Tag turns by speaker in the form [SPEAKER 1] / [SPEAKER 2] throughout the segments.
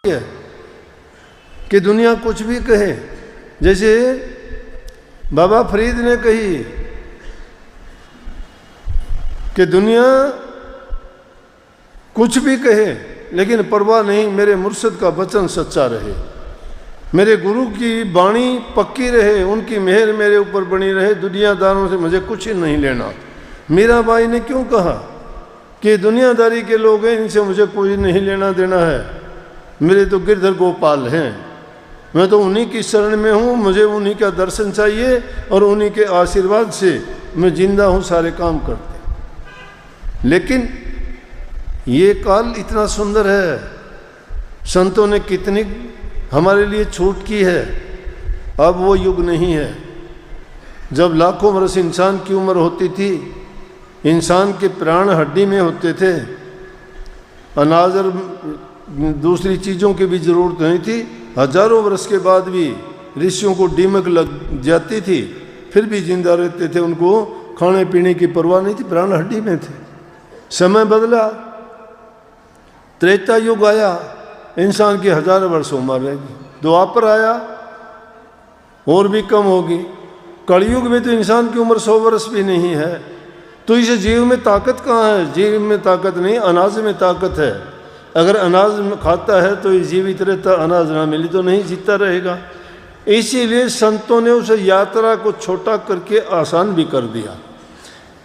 [SPEAKER 1] है कि दुनिया कुछ भी कहे। जैसे बाबा फरीद ने कही कि दुनिया कुछ भी कहे लेकिन परवाह नहीं, मेरे मुर्शिद का वचन सच्चा रहे, मेरे गुरु की वाणी पक्की रहे, उनकी मेहर मेरे ऊपर बनी रहे, दुनियादारों से मुझे कुछ ही नहीं लेना। मीराबाई ने क्यों कहा कि दुनियादारी के लोग हैं, इनसे मुझे कोई नहीं लेना देना है, मेरे तो गिरधर गोपाल हैं, मैं तो उन्हीं की शरण में हूँ, मुझे उन्हीं का दर्शन चाहिए और उन्हीं के आशीर्वाद से मैं जिंदा हूँ, सारे काम करते। लेकिन ये काल इतना सुंदर है, संतों ने कितनी हमारे लिए छूट की है। अब वो युग नहीं है जब लाखों वर्ष इंसान की उम्र होती थी, इंसान के प्राण हड्डी में होते थे, अनाज और दूसरी चीज़ों की भी ज़रूरत नहीं थी। हजारों वर्ष के बाद भी ऋषियों को दीमक लग जाती थी, फिर भी जिंदा रहते थे, उनको खाने पीने की परवाह नहीं थी, प्राण हड्डी में थे। समय बदला, त्रेता युग आया, इंसान की हजारों वर्ष उम्र रहेगी। द्वापर आया, और भी कम होगी। कलयुग में तो इंसान की उम्र 100 वर्ष भी नहीं है। तो इस जीव में ताकत कहाँ है? जीव में ताकत नहीं, अनाज में ताकत है। अगर अनाज खाता है तो जीवित रहता, अनाज ना मिली तो नहीं जीता रहेगा। इसीलिए संतों ने उस यात्रा को छोटा करके आसान भी कर दिया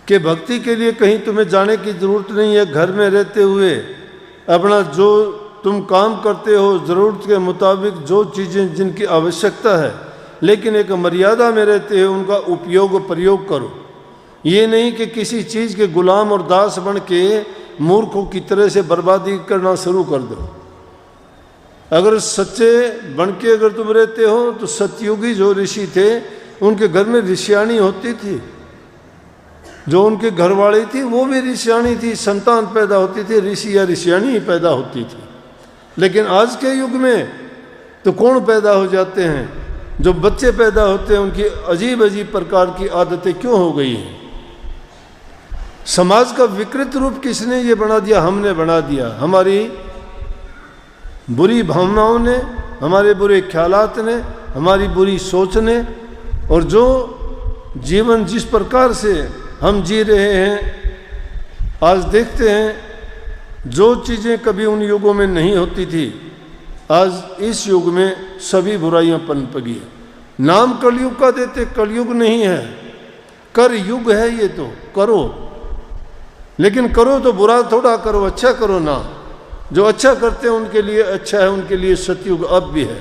[SPEAKER 1] कि भक्ति के लिए कहीं तुम्हें जाने की ज़रूरत नहीं है। घर में रहते हुए अपना जो तुम काम करते हो, ज़रूरत के मुताबिक जो चीज़ें जिनकी आवश्यकता है, लेकिन एक मर्यादा में रहते हुए उनका उपयोग प्रयोग करो। ये नहीं कि किसी चीज़ के गुलाम और दास बन के मूर्खों की तरह से बर्बादी करना शुरू कर दो। अगर सच्चे बन के अगर तुम रहते हो तो सतयुगी जो ऋषि थे उनके घर में ऋषियाणी होती थी, जो उनके घर वाली थी वो भी ऋषियाणी थी, संतान पैदा होती थी, ऋषि या ऋषियाणी ही पैदा होती थी। लेकिन आज के युग में तो कौन पैदा हो जाते हैं? जो बच्चे पैदा होते हैं उनकी अजीब अजीब प्रकार की आदतें क्यों हो गई हैं? समाज का विकृत रूप किसने ये बना दिया? हमने बना दिया। हमारी बुरी भावनाओं ने, हमारे बुरे ख्यालात ने, हमारी बुरी सोच ने, और जो जीवन जिस प्रकार से हम जी रहे हैं आज देखते हैं, जो चीज़ें कभी उन युगों में नहीं होती थी आज इस युग में सभी बुराइयां पनप गई। नाम कलयुग का देते, कलयुग नहीं है, कर युग है। ये तो करो, लेकिन करो तो बुरा थोड़ा करो, अच्छा करो ना। जो अच्छा करते हैं उनके लिए अच्छा है, उनके लिए सतयुग अब भी है।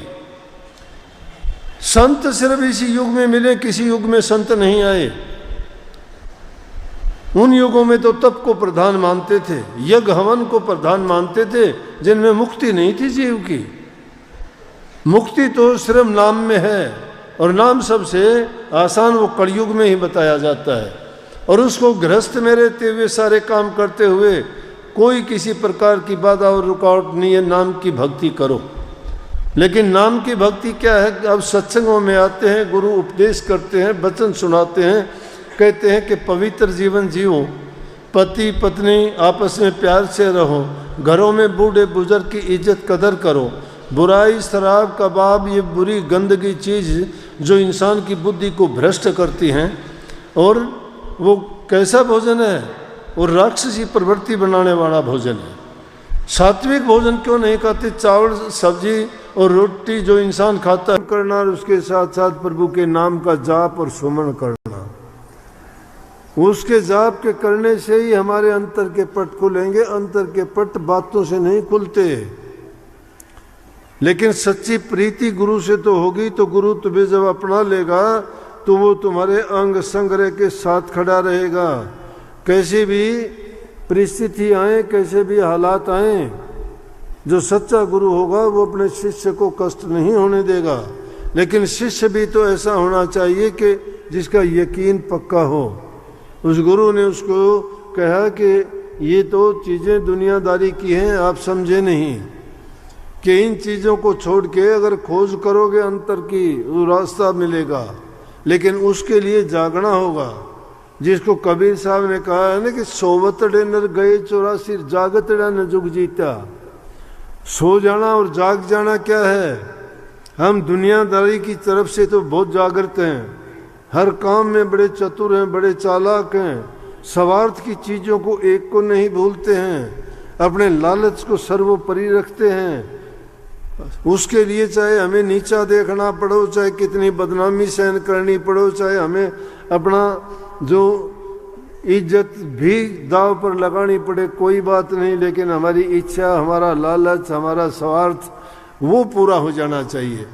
[SPEAKER 1] संत सिर्फ इसी युग में मिले, किसी युग में संत नहीं आए। उन युगों में तो तप को प्रधान मानते थे, यज्ञ हवन को प्रधान मानते थे, जिनमें मुक्ति नहीं थी जीव की। मुक्ति तो सिर्फ नाम में है, और नाम सबसे आसान वो कलयुग में ही बताया जाता है। और उसको गृहस्थ में रहते हुए सारे काम करते हुए कोई किसी प्रकार की बाधा और रुकावट नहीं है, नाम की भक्ति करो। लेकिन नाम की भक्ति क्या है? अब सत्संगों में आते हैं, गुरु उपदेश करते हैं, वचन सुनाते हैं, कहते हैं कि पवित्र जीवन जियो, पति पत्नी आपस में प्यार से रहो, घरों में बूढ़े बुजुर्ग की इज्जत कदर करो, बुराई शराब कबाब ये बुरी गंदगी चीज़ जो इंसान की बुद्धि को भ्रष्ट करती हैं। और वो कैसा भोजन है? वो राक्षसी प्रवृत्ति बनाने वाला भोजन है। सात्विक भोजन क्यों नहीं खाते? चावल सब्जी और रोटी जो इंसान खाता है करना, और उसके साथ साथ प्रभु के नाम का जाप और सुमन करना। उसके जाप के करने से ही हमारे अंतर के पट खुलेंगे। अंतर के पट बातों से नहीं खुलते। लेकिन सच्ची प्रीति गुरु से तो होगी, तो गुरु तुम्हें जब अपना लेगा तो वो तुम्हारे अंग संग्रह के साथ खड़ा रहेगा। कैसी भी परिस्थिति आए, कैसे भी हालात आए, जो सच्चा गुरु होगा वो अपने शिष्य को कष्ट नहीं होने देगा। लेकिन शिष्य भी तो ऐसा होना चाहिए कि जिसका यकीन पक्का हो। उस गुरु ने उसको कहा कि ये तो चीज़ें दुनियादारी की हैं, आप समझे नहीं कि इन चीज़ों को छोड़ के अगर खोज करोगे अंतर की वो रास्ता मिलेगा। लेकिन उसके लिए जागना होगा। जिसको कबीर साहब ने कहा है ना कि सोवतड़े नर गए 84 जागतड़ा न जुग जीता। सो जाना और जाग जाना क्या है? हम दुनियादारी की तरफ से तो बहुत जागृत हैं, हर काम में बड़े चतुर हैं, बड़े चालाक हैं, स्वार्थ की चीज़ों को एक को नहीं भूलते हैं, अपने लालच को सर्वोपरि रखते हैं। उसके लिए चाहे हमें नीचा देखना पड़ो, चाहे कितनी बदनामी सहन करनी पड़ो, चाहे हमें अपना जो इज्जत भी दाव पर लगानी पड़े, कोई बात नहीं, लेकिन हमारी इच्छा, हमारा लालच, हमारा स्वार्थ वो पूरा हो जाना चाहिए।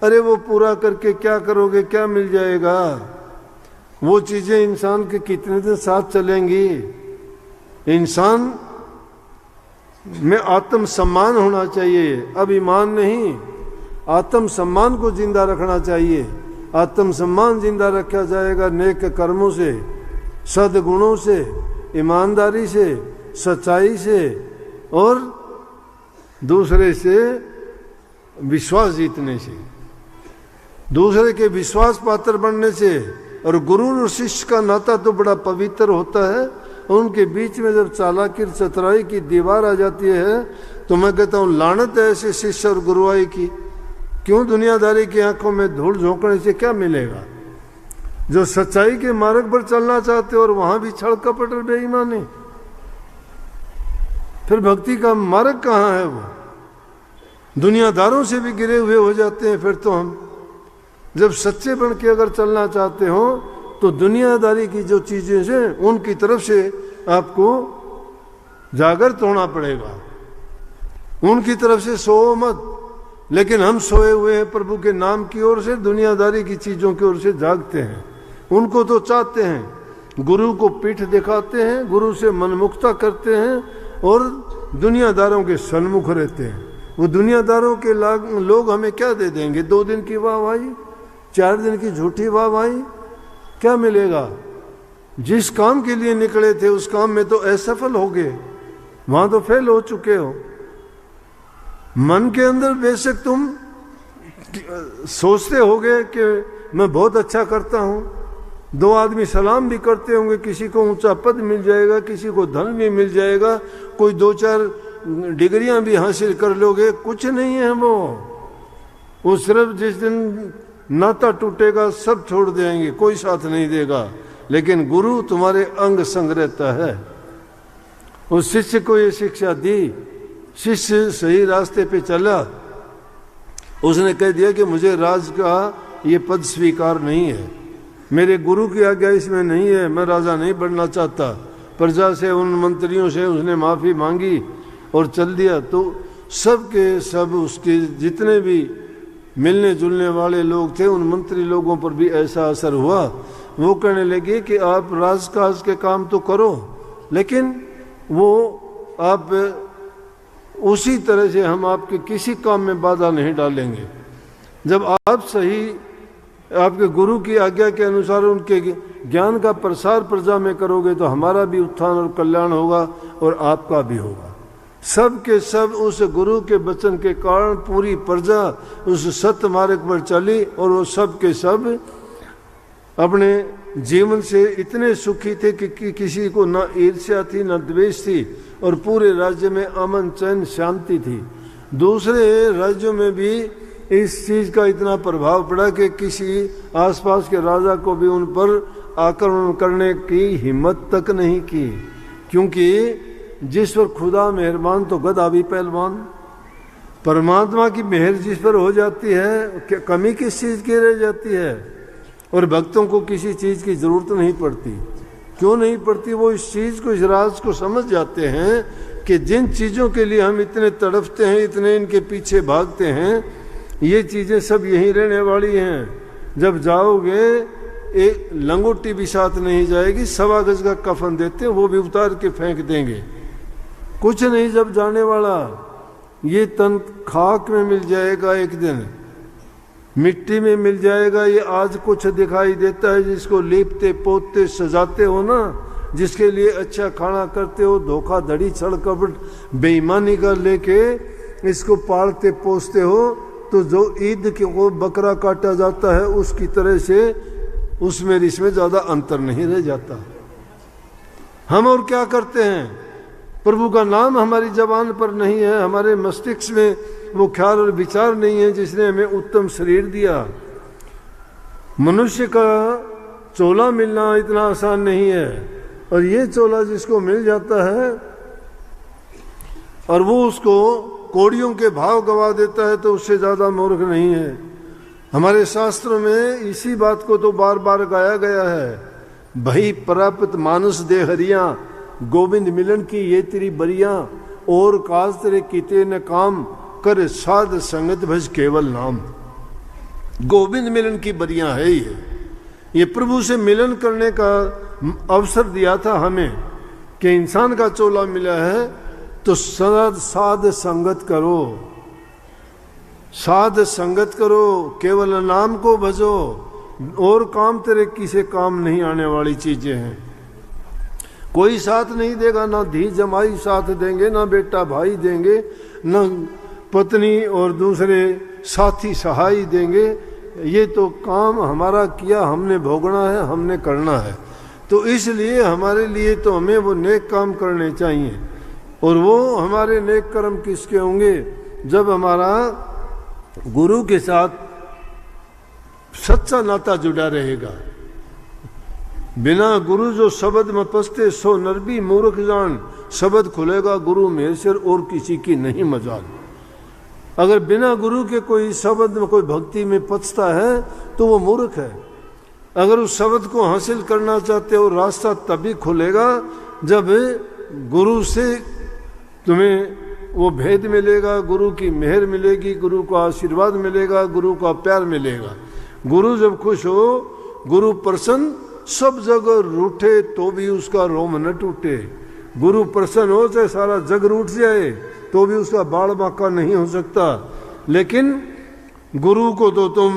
[SPEAKER 1] अरे वो पूरा करके क्या करोगे, क्या मिल जाएगा? वो चीज़ें इंसान के कितने दिन साथ चलेंगी? इंसान में आत्म सम्मान होना चाहिए, अभिमान नहीं। आत्म सम्मान को जिंदा रखना चाहिए। आत्म सम्मान जिंदा रखा जाएगा नेक कर्मों से, सद्गुणों से, ईमानदारी से, सच्चाई से और दूसरे से विश्वास जीतने से, दूसरे के विश्वास पात्र बनने से। और गुरु और शिष्य का नाता तो बड़ा पवित्र होता है। उनके बीच में जब चालाकी चतुराई की दीवार आ जाती है तो मैं कहता हूँ लानत है ऐसे शिष्य और गुरुआई की। क्यों? दुनियादारी की आंखों में धूल झोंकने से क्या मिलेगा? जो सच्चाई के मार्ग पर चलना चाहते हो और वहां भी छल कपट और बेईमानी, फिर भक्ति का मार्ग कहाँ है? वो दुनियादारों से भी गिरे हुए हो जाते हैं। फिर तो हम जब सच्चे बन के अगर चलना चाहते हो तो दुनियादारी की जो चीजें हैं उनकी तरफ से आपको जागृत होना पड़ेगा, उनकी तरफ से सो मत। लेकिन हम सोए हुए हैं प्रभु के नाम की ओर से, दुनियादारी की चीजों की ओर से जागते हैं। उनको तो चाहते हैं, गुरु को पीठ दिखाते हैं, गुरु से मनमुक्ता करते हैं और दुनियादारों के सन्मुख रहते हैं। वो दुनियादारों के लोग हमें क्या दे देंगे? 2 दिन की वाहवाही, 4 दिन की झूठी वाहवाही, क्या मिलेगा? जिस काम के लिए निकले थे उस काम में तो असफल हो गए, वहां तो फेल हो चुके हो। मन के अंदर बेशक तुम सोचते होगे कि मैं बहुत अच्छा करता हूं, 2 आदमी सलाम भी करते होंगे, किसी को ऊंचा पद मिल जाएगा, किसी को धन भी मिल जाएगा, कोई 2-4 डिग्रियां भी हासिल कर लोगे, कुछ नहीं है वो सिर्फ जिस दिन नाता टूटेगा सब छोड़ देंगे, कोई साथ नहीं देगा। लेकिन गुरु तुम्हारे अंग संग रहता है। उस शिष्य को ये शिक्षा दी, शिष्य सही रास्ते पे चला, उसने कह दिया कि मुझे राज का ये पद स्वीकार नहीं है, मेरे गुरु की आज्ञा इसमें नहीं है, मैं राजा नहीं बनना चाहता। प्रजा से, उन मंत्रियों से उसने माफ़ी मांगी और चल दिया। तो सब के सब उसके जितने भी मिलने जुलने वाले लोग थे उन मंत्री लोगों पर भी ऐसा असर हुआ। वो कहने लगे कि आप राजकाज के काम तो करो, लेकिन वो आप उसी तरह से हम आपके किसी काम में बाधा नहीं डालेंगे। जब आप सही आपके गुरु की आज्ञा के अनुसार उनके ज्ञान का प्रसार प्रजा में करोगे तो हमारा भी उत्थान और कल्याण होगा और आपका भी होगा। सब के सब उस गुरु के वचन के कारण पूरी प्रजा उस सत्य मार्ग पर चली और वो सब के सब अपने जीवन से इतने सुखी थे कि किसी को न ईर्ष्या थी न द्वेष थी और पूरे राज्य में अमन चैन शांति थी। दूसरे राज्यों में भी इस चीज का इतना प्रभाव पड़ा कि किसी आसपास के राजा को भी उन पर आक्रमण करने की हिम्मत तक नहीं की, क्योंकि जिस पर खुदा मेहरबान तो गधा भी पहलवान। परमात्मा की मेहर जिस पर हो जाती है कमी किस चीज़ की रह जाती है। और भक्तों को किसी चीज़ की ज़रूरत नहीं पड़ती। क्यों नहीं पड़ती? वो इस चीज़ को, इस राज को समझ जाते हैं कि जिन चीज़ों के लिए हम इतने तड़पते हैं, इतने इनके पीछे भागते हैं, ये चीज़ें सब यहीं रहने वाली हैं। जब जाओगे एक लंगोटी भी साथ नहीं जाएगी, 1.25 गज का कफन देते हैं वो भी उतार के फेंक देंगे, कुछ नहीं जब जाने वाला। ये तन खाक में मिल जाएगा, एक दिन मिट्टी में मिल जाएगा। ये आज कुछ दिखाई देता है, जिसको लीपते पोतते सजाते हो ना, जिसके लिए अच्छा खाना करते हो, धोखाधड़ी छल कपट बेईमानी कर लेके इसको पालते पोसते हो, तो जो ईद को बकरा काटा जाता है उसकी तरह से उसमें इसमें ज़्यादा अंतर नहीं रह जाता। हम और क्या करते हैं? प्रभु का नाम हमारी जबान पर नहीं है, हमारे मस्तिष्क में वो ख्याल और विचार नहीं है जिसने हमें उत्तम शरीर दिया। मनुष्य का चोला मिलना इतना आसान नहीं है, और ये चोला जिसको मिल जाता है और वो उसको कौड़ियों के भाव गवा देता है तो उससे ज़्यादा मूर्ख नहीं है। हमारे शास्त्रों में इसी बात को तो बार बार गाया गया है, भई प्राप्त मानस दे हरिया, गोविंद मिलन की ये तेरी बरिया, और काज तेरे कीते न काम, कर साध संगत भज केवल नाम। गोविंद मिलन की बरिया है ये प्रभु से मिलन करने का अवसर दिया था हमें कि इंसान का चोला मिला है तो साध संगत करो, साध संगत करो, केवल नाम को भजो, और काम तेरे किसे काम नहीं आने वाली चीजें हैं। कोई साथ नहीं देगा, ना धी जमाई साथ देंगे, ना बेटा भाई देंगे, ना पत्नी और दूसरे साथी सहाय देंगे। ये तो काम हमारा किया, हमने भोगना है, हमने करना है। तो इसलिए हमारे लिए तो हमें वो नेक काम करने चाहिए, और वो हमारे नेक कर्म किसके होंगे, जब हमारा गुरु के साथ सच्चा नाता जुड़ा रहेगा। बिना गुरु जो शब्द में पसते सो नरबी मूर्ख जान, शब्द खुलेगा गुरु महेश्वर और किसी की नहीं मजाल। अगर बिना गुरु के कोई शब्द में कोई भक्ति में पचता है तो वो मूर्ख है। अगर उस शब्द को हासिल करना चाहते हो, रास्ता तभी खुलेगा जब गुरु से तुम्हें वो भेद मिलेगा, गुरु की मेहर मिलेगी, गुरु का आशीर्वाद मिलेगा, गुरु का प्यार मिलेगा। गुरु जब खुश हो, गुरु प्रसन्न, सब जगह रूठे तो भी उसका रोम न टूटे। गुरु प्रसन्न हो चाहे सारा जग रूठ जाए तो भी उसका बाल बांका नहीं हो सकता। लेकिन गुरु को तो तुम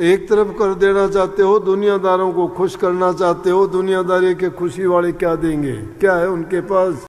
[SPEAKER 1] एक तरफ कर देना चाहते हो, दुनियादारों को खुश करना चाहते हो। दुनियादारी के खुशी वाले क्या देंगे, क्या है उनके पास?